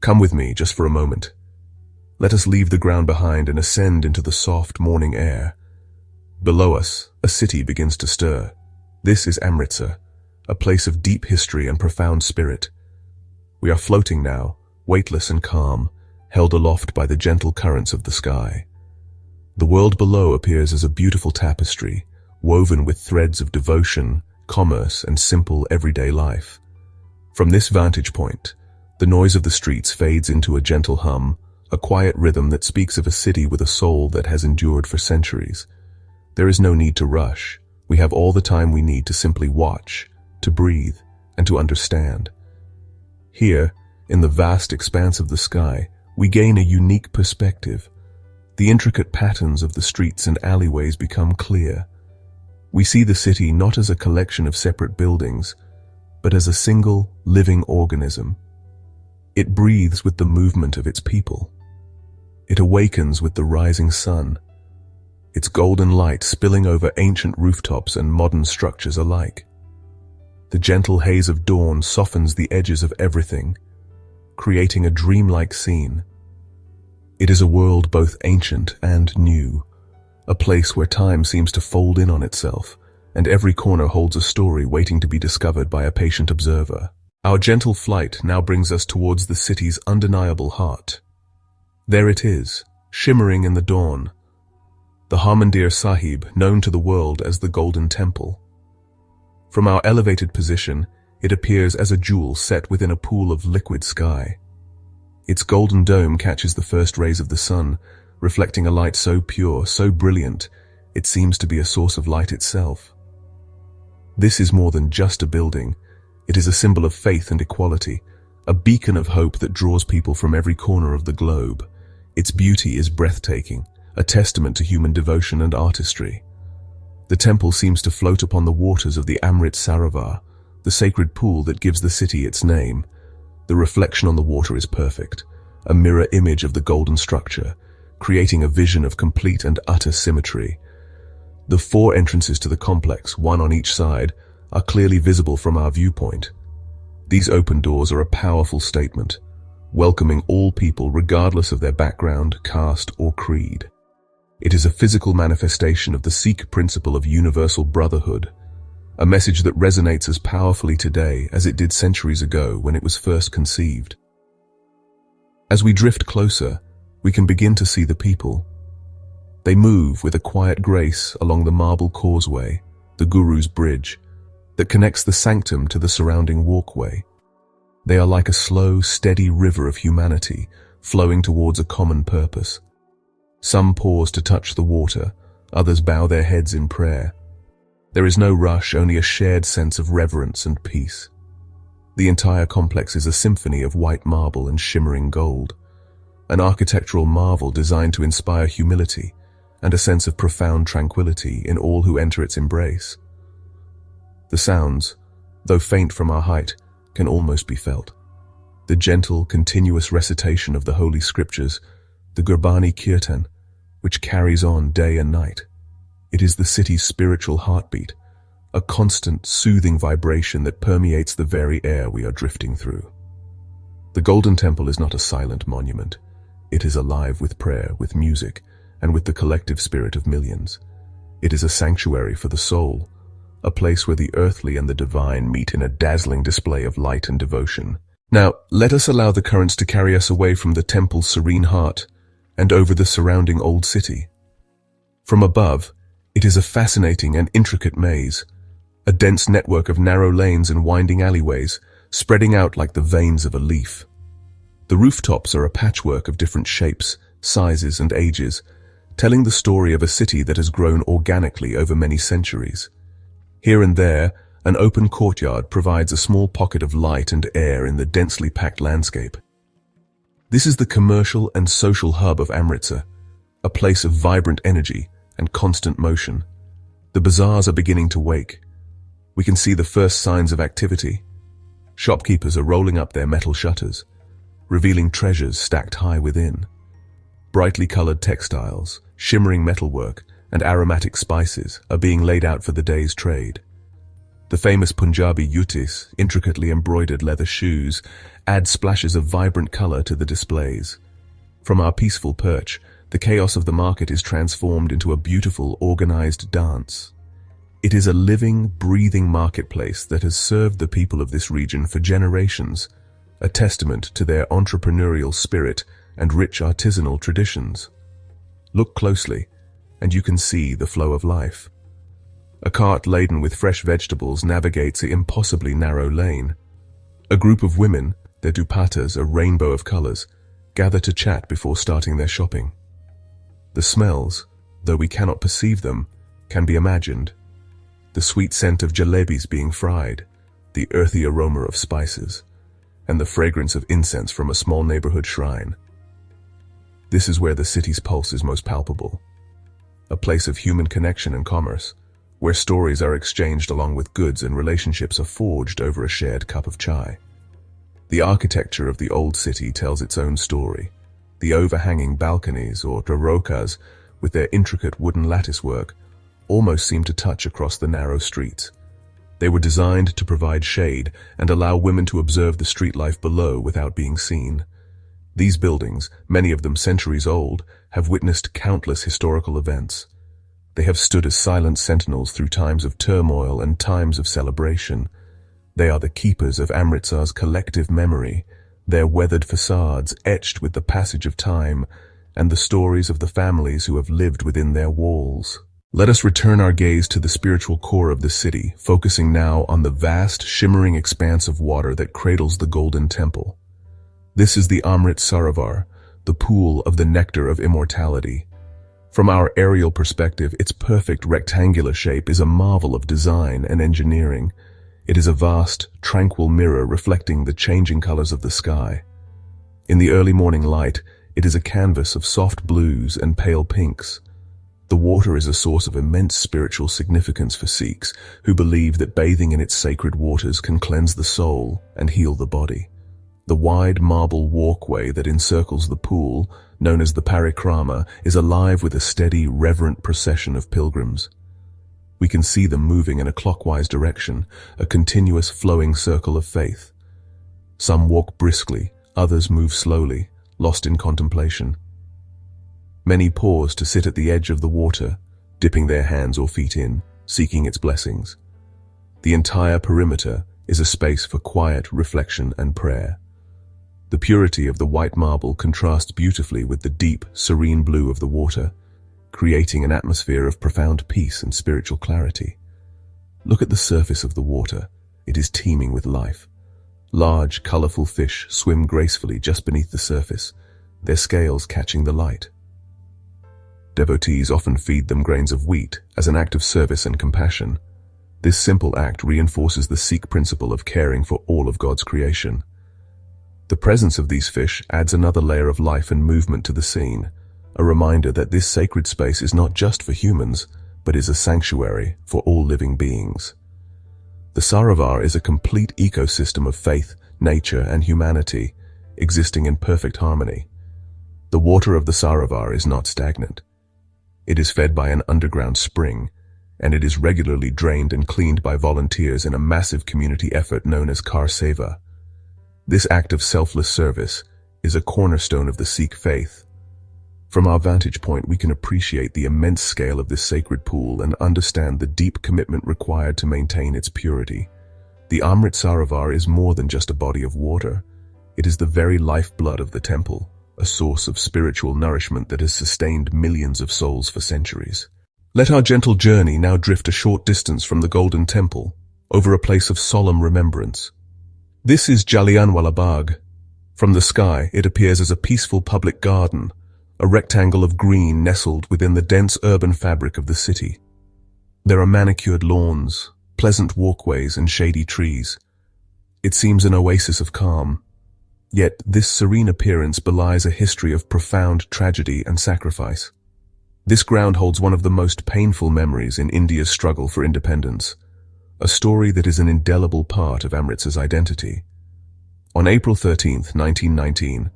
Come with me just for a moment. Let us leave the ground behind and ascend into the soft morning air. Below us, a city begins to stir. This is Amritsar, a place of deep history and profound spirit. We are floating now, weightless and calm, held aloft by the gentle currents of the sky. The world below appears as a beautiful tapestry, woven with threads of devotion, commerce, and simple everyday life. From this vantage point, the noise of the streets fades into a gentle hum, a quiet rhythm that speaks of a city with a soul that has endured for centuries. There is no need to rush. We have all the time we need to simply watch, to breathe, and to understand. Here, in the vast expanse of the sky, we gain a unique perspective. The intricate patterns of the streets and alleyways become clear. We see the city not as a collection of separate buildings, but as a single, living organism. It breathes with the movement of its people. It awakens with the rising sun, its golden light spilling over ancient rooftops and modern structures alike. The gentle haze of dawn softens the edges of everything, creating a dreamlike scene. It is a world both ancient and new, a place where time seems to fold in on itself, and every corner holds a story waiting to be discovered by a patient observer. Our gentle flight now brings us towards the city's undeniable heart. There it is, shimmering in the dawn, the Harmandir Sahib, known to the world as the Golden Temple. From our elevated position, it appears as a jewel set within a pool of liquid sky. Its golden dome catches the first rays of the sun, reflecting a light so pure, so brilliant, it seems to be a source of light itself. This is more than just a building. It is a symbol of faith and equality, a beacon of hope that draws people from every corner of the globe. Its beauty is breathtaking, a testament to human devotion and artistry. The temple seems to float upon the waters of the Amritsar, the sacred pool that gives the city its name. The reflection on the water is perfect, a mirror image of the golden structure, creating a vision of complete and utter symmetry. The 4 entrances to the complex, one on each side, are clearly visible from our viewpoint. These open doors are a powerful statement, welcoming all people regardless of their background, caste, or creed. It is a physical manifestation of the Sikh principle of universal brotherhood, a message that resonates as powerfully today as it did centuries ago when it was first conceived. As we drift closer, we can begin to see the people. They move with a quiet grace along the marble causeway, the Guru's bridge, that connects the sanctum to the surrounding walkway. They are like a slow, steady river of humanity, flowing towards a common purpose. Some pause to touch the water, others bow their heads in prayer. There is no rush, only a shared sense of reverence and peace. The entire complex is a symphony of white marble and shimmering gold, an architectural marvel designed to inspire humility and a sense of profound tranquility in all who enter its embrace. The sounds, though faint from our height, can almost be felt. The gentle, continuous recitation of the Holy Scriptures, the Gurbani Kirtan, which carries on day and night. It is the city's spiritual heartbeat, a constant, soothing vibration that permeates the very air we are drifting through. The Golden Temple is not a silent monument. It is alive with prayer, with music, and with the collective spirit of millions. It is a sanctuary for the soul, a place where the earthly and the divine meet in a dazzling display of light and devotion. Now, let us allow the currents to carry us away from the temple's serene heart and over the surrounding old city. From above, it is a fascinating and intricate maze, a dense network of narrow lanes and winding alleyways, spreading out like the veins of a leaf. The rooftops are a patchwork of different shapes, sizes, and ages, telling the story of a city that has grown organically over many centuries. Here and there, an open courtyard provides a small pocket of light and air in the densely packed landscape. This is the commercial and social hub of Amritsar, a place of vibrant energy and constant motion. The bazaars are beginning to wake. We can see the first signs of activity. Shopkeepers are rolling up their metal shutters, revealing treasures stacked high within. Brightly colored textiles, shimmering metalwork, and aromatic spices are being laid out for the day's trade. The famous Punjabi jutis, intricately embroidered leather shoes, add splashes of vibrant color to the displays. From our peaceful perch, the chaos of the market is transformed into a beautiful, organized dance. It is a living, breathing marketplace that has served the people of this region for generations, a testament to their entrepreneurial spirit and rich artisanal traditions. Look closely, and you can see the flow of life. A cart laden with fresh vegetables navigates an impossibly narrow lane. A group of women, their dupattas a rainbow of colors, gather to chat before starting their shopping. The smells, though we cannot perceive them, can be imagined. The sweet scent of jalebis being fried, the earthy aroma of spices, and the fragrance of incense from a small neighborhood shrine. This is where the city's pulse is most palpable. A place of human connection and commerce, where stories are exchanged along with goods and relationships are forged over a shared cup of chai. The architecture of the old city tells its own story. The overhanging balconies, or tarokas, with their intricate wooden latticework, almost seem to touch across the narrow streets. They were designed to provide shade and allow women to observe the street life below without being seen. These buildings, many of them centuries old, have witnessed countless historical events. They have stood as silent sentinels through times of turmoil and times of celebration. They are the keepers of Amritsar's collective memory, their weathered facades etched with the passage of time, and the stories of the families who have lived within their walls. Let us return our gaze to the spiritual core of the city, focusing now on the vast, shimmering expanse of water that cradles the Golden Temple. This is the Amrit Sarovar, the pool of the nectar of immortality. From our aerial perspective, its perfect rectangular shape is a marvel of design and engineering. It is a vast, tranquil mirror reflecting the changing colors of the sky. In the early morning light, it is a canvas of soft blues and pale pinks. The water is a source of immense spiritual significance for Sikhs who believe that bathing in its sacred waters can cleanse the soul and heal the body. The wide marble walkway that encircles the pool, known as the Parikrama, is alive with a steady, reverent procession of pilgrims. We can see them moving in a clockwise direction, a continuous flowing circle of faith. Some walk briskly, others move slowly, lost in contemplation. Many pause to sit at the edge of the water, dipping their hands or feet in, seeking its blessings. The entire perimeter is a space for quiet reflection and prayer. The purity of the white marble contrasts beautifully with the deep, serene blue of the water, creating an atmosphere of profound peace and spiritual clarity. Look at the surface of the water. It is teeming with life. Large, colorful fish swim gracefully just beneath the surface, their scales catching the light. Devotees often feed them grains of wheat as an act of service and compassion. This simple act reinforces the Sikh principle of caring for all of God's creation. The presence of these fish adds another layer of life and movement to the scene, a reminder that this sacred space is not just for humans, but is a sanctuary for all living beings. The Sarovar is a complete ecosystem of faith, nature, and humanity, existing in perfect harmony. The water of the Sarovar is not stagnant. It is fed by an underground spring, and it is regularly drained and cleaned by volunteers in a massive community effort known as Kar Seva. This act of selfless service is a cornerstone of the Sikh faith. From our vantage point, we can appreciate the immense scale of this sacred pool and understand the deep commitment required to maintain its purity. The Amrit Sarovar is more than just a body of water. It is the very lifeblood of the temple, a source of spiritual nourishment that has sustained millions of souls for centuries. Let our gentle journey now drift a short distance from the Golden Temple, over a place of solemn remembrance. This is Jallianwala Bagh. From the sky, it appears as a peaceful public garden, a rectangle of green nestled within the dense urban fabric of the city. There are manicured lawns, pleasant walkways, and shady trees. It seems an oasis of calm. Yet this serene appearance belies a history of profound tragedy and sacrifice. This ground holds one of the most painful memories in India's struggle for independence, a story that is an indelible part of Amritsar's identity. On April 13, 1919,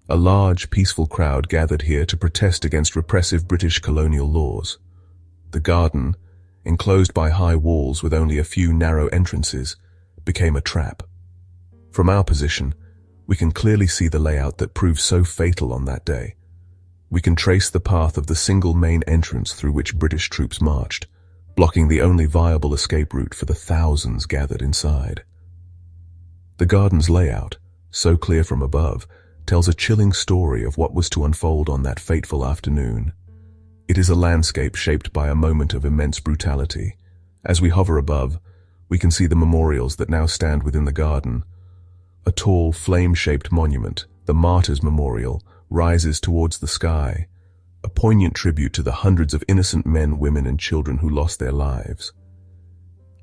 a large, peaceful crowd gathered here to protest against repressive British colonial laws. The garden, enclosed by high walls with only a few narrow entrances, became a trap. From our position, we can clearly see the layout that proved so fatal on that day. We can trace the path of the single main entrance through which British troops marched, blocking the only viable escape route for the thousands gathered inside. The garden's layout, so clear from above, tells a chilling story of what was to unfold on that fateful afternoon. It is a landscape shaped by a moment of immense brutality. As we hover above, we can see the memorials that now stand within the garden. A tall, flame-shaped monument, the Martyrs' Memorial, rises towards the sky, a poignant tribute to the hundreds of innocent men, women, and children who lost their lives.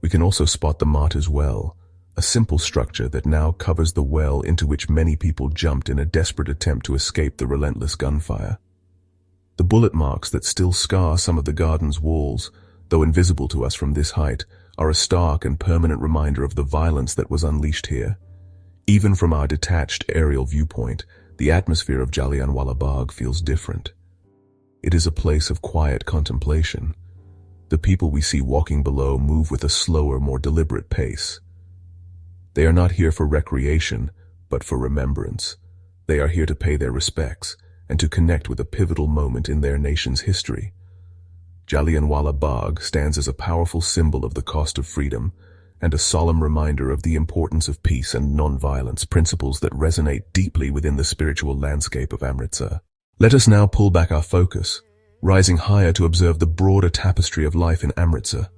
We can also spot the Martyrs' Well, a simple structure that now covers the well into which many people jumped in a desperate attempt to escape the relentless gunfire. The bullet marks that still scar some of the garden's walls, though invisible to us from this height, are a stark and permanent reminder of the violence that was unleashed here. Even from our detached aerial viewpoint, the atmosphere of Jallianwala Bagh feels different. It is a place of quiet contemplation. The people we see walking below move with a slower, more deliberate pace. They are not here for recreation, but for remembrance. They are here to pay their respects and to connect with a pivotal moment in their nation's history. Jallianwala Bagh stands as a powerful symbol of the cost of freedom and a solemn reminder of the importance of peace and non-violence, principles that resonate deeply within the spiritual landscape of Amritsar. Let us now pull back our focus, rising higher to observe the broader tapestry of life in Amritsar.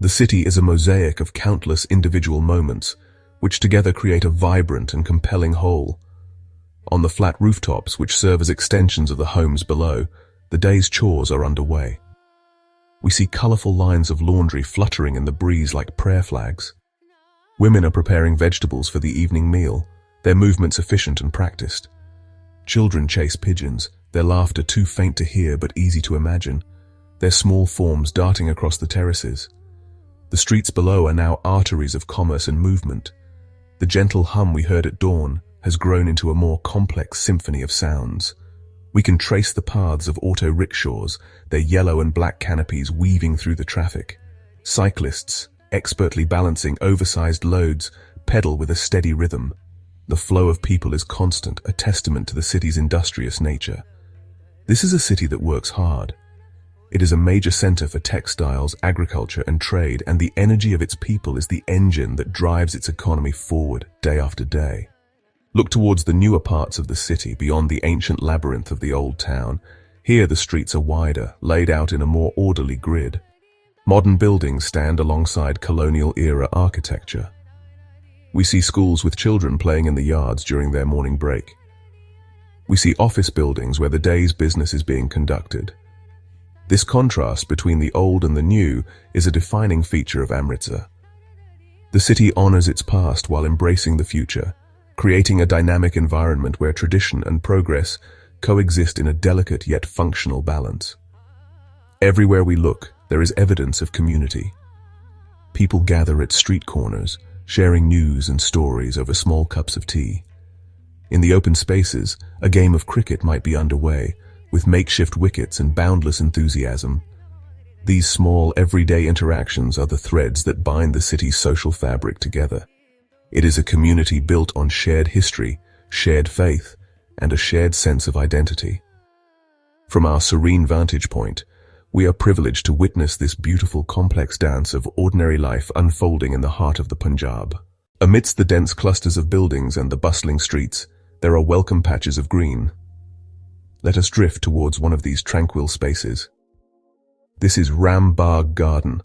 The city is a mosaic of countless individual moments, which together create a vibrant and compelling whole. On the flat rooftops, which serve as extensions of the homes below, the day's chores are underway. We see colorful lines of laundry fluttering in the breeze like prayer flags. Women are preparing vegetables for the evening meal, their movements efficient and practiced. Children chase pigeons, their laughter too faint to hear but easy to imagine, their small forms darting across the terraces. The streets below are now arteries of commerce and movement. The gentle hum we heard at dawn has grown into a more complex symphony of sounds. We can trace the paths of auto rickshaws, their yellow and black canopies weaving through the traffic. Cyclists, expertly balancing oversized loads, pedal with a steady rhythm. The flow of people is constant, a testament to the city's industrious nature. This is a city that works hard. It is a major center for textiles, agriculture, and trade, and the energy of its people is the engine that drives its economy forward day after day. Look towards the newer parts of the city beyond the ancient labyrinth of the old town. Here the streets are wider, laid out in a more orderly grid. Modern buildings stand alongside colonial-era architecture. We see schools with children playing in the yards during their morning break. We see office buildings where the day's business is being conducted. This contrast between the old and the new is a defining feature of Amritsar. The city honors its past while embracing the future, creating a dynamic environment where tradition and progress coexist in a delicate yet functional balance. Everywhere we look, there is evidence of community. People gather at street corners, sharing news and stories over small cups of tea. In the open spaces, a game of cricket might be underway, with makeshift wickets and boundless enthusiasm. These small, everyday interactions are the threads that bind the city's social fabric together. It is a community built on shared history, shared faith, and a shared sense of identity. From our serene vantage point, we are privileged to witness this beautiful, complex dance of ordinary life unfolding in the heart of the Punjab. Amidst the dense clusters of buildings and the bustling streets, there are welcome patches of green. Let us drift towards one of these tranquil spaces. This is Ram Bagh Garden,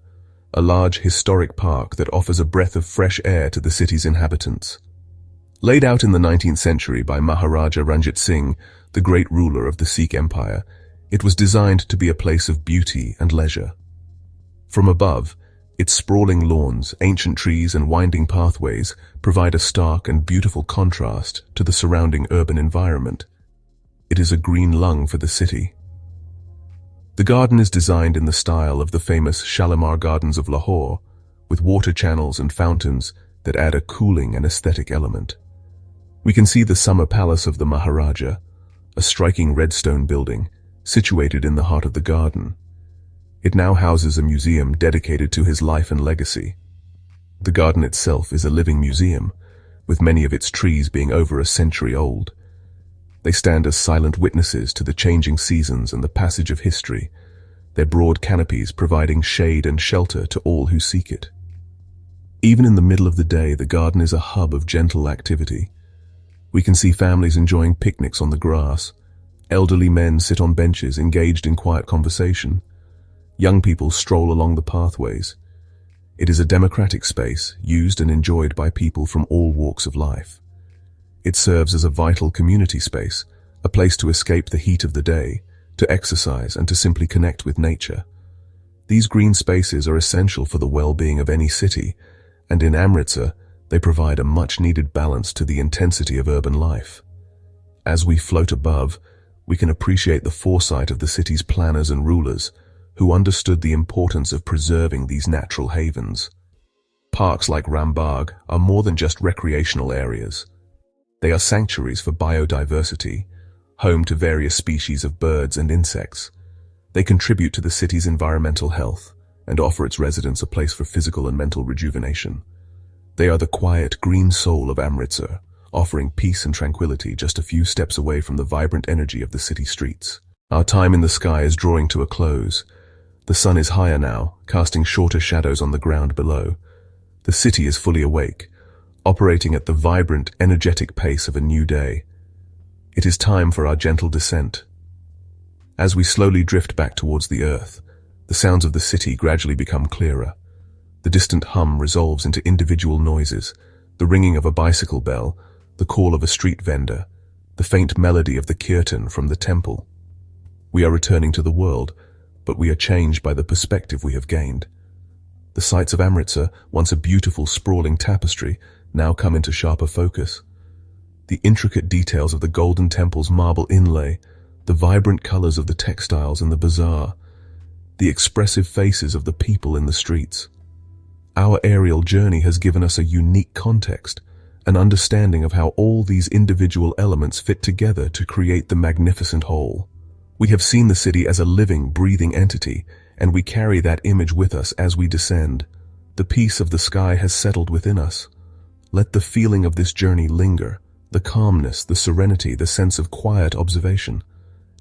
a large historic park that offers a breath of fresh air to the city's inhabitants. Laid out in the 19th century by Maharaja Ranjit Singh, the great ruler of the Sikh Empire, it was designed to be a place of beauty and leisure. From above, its sprawling lawns, ancient trees, and winding pathways provide a stark and beautiful contrast to the surrounding urban environment. It is a green lung for the city. The garden is designed in the style of the famous Shalimar Gardens of Lahore, with water channels and fountains that add a cooling and aesthetic element. We can see the summer palace of the Maharaja, a striking red stone building, situated in the heart of the garden. It now houses a museum dedicated to his life and legacy. The garden itself is a living museum, with many of its trees being over a century old. They stand as silent witnesses to the changing seasons and the passage of history, their broad canopies providing shade and shelter to all who seek it. Even in the middle of the day, the garden is a hub of gentle activity. We can see families enjoying picnics on the grass. Elderly men sit on benches engaged in quiet conversation. Young people stroll along the pathways. It is a democratic space, used and enjoyed by people from all walks of life. It serves as a vital community space, a place to escape the heat of the day, to exercise and to simply connect with nature. These green spaces are essential for the well-being of any city, and in Amritsar, they provide a much-needed balance to the intensity of urban life. As we float above, we can appreciate the foresight of the city's planners and rulers, who understood the importance of preserving these natural havens. Parks like Bagh are more than just recreational areas. They are sanctuaries for biodiversity, home to various species of birds and insects. They contribute to the city's environmental health and offer its residents a place for physical and mental rejuvenation. They are the quiet, green soul of Amritsar, offering peace and tranquility just a few steps away from the vibrant energy of the city streets. Our time in the sky is drawing to a close. The sun is higher now, casting shorter shadows on the ground below. The city is fully awake, operating at the vibrant, energetic pace of a new day. It is time for our gentle descent. As we slowly drift back towards the earth, the sounds of the city gradually become clearer. The distant hum resolves into individual noises, the ringing of a bicycle bell, the call of a street vendor, the faint melody of the kirtan from the temple. We are returning to the world, but we are changed by the perspective we have gained. The sights of Amritsar, once a beautiful, sprawling tapestry, now come into sharper focus. The intricate details of the golden temple's marble inlay, the vibrant colors of the textiles in the bazaar, the expressive faces of the people in the streets. Our aerial journey has given us a unique context, an understanding of how all these individual elements fit together to create the magnificent whole. We have seen the city as a living, breathing entity, and we carry that image with us as we descend. The peace of the sky has settled within us. Let the feeling of this journey linger, the calmness, the serenity, the sense of quiet observation.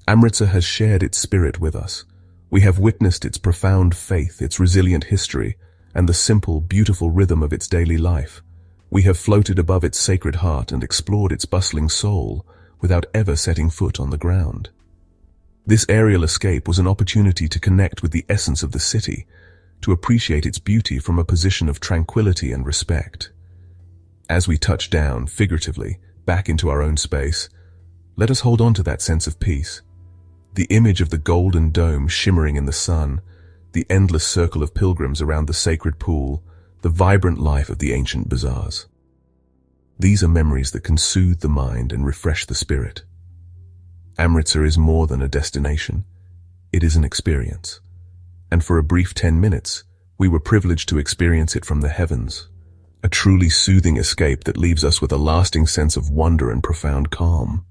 Amritsar has shared its spirit with us. We have witnessed its profound faith, its resilient history, and the simple, beautiful rhythm of its daily life. We have floated above its sacred heart and explored its bustling soul without ever setting foot on the ground. This aerial escape was an opportunity to connect with the essence of the city, to appreciate its beauty from a position of tranquility and respect. As we touch down, figuratively, back into our own space, let us hold on to that sense of peace. The image of the golden dome shimmering in the sun, the endless circle of pilgrims around the sacred pool, the vibrant life of the ancient bazaars. These are memories that can soothe the mind and refresh the spirit. Amritsar is more than a destination. It is an experience. And for a brief 10 minutes, we were privileged to experience it from the heavens. A truly soothing escape that leaves us with a lasting sense of wonder and profound calm.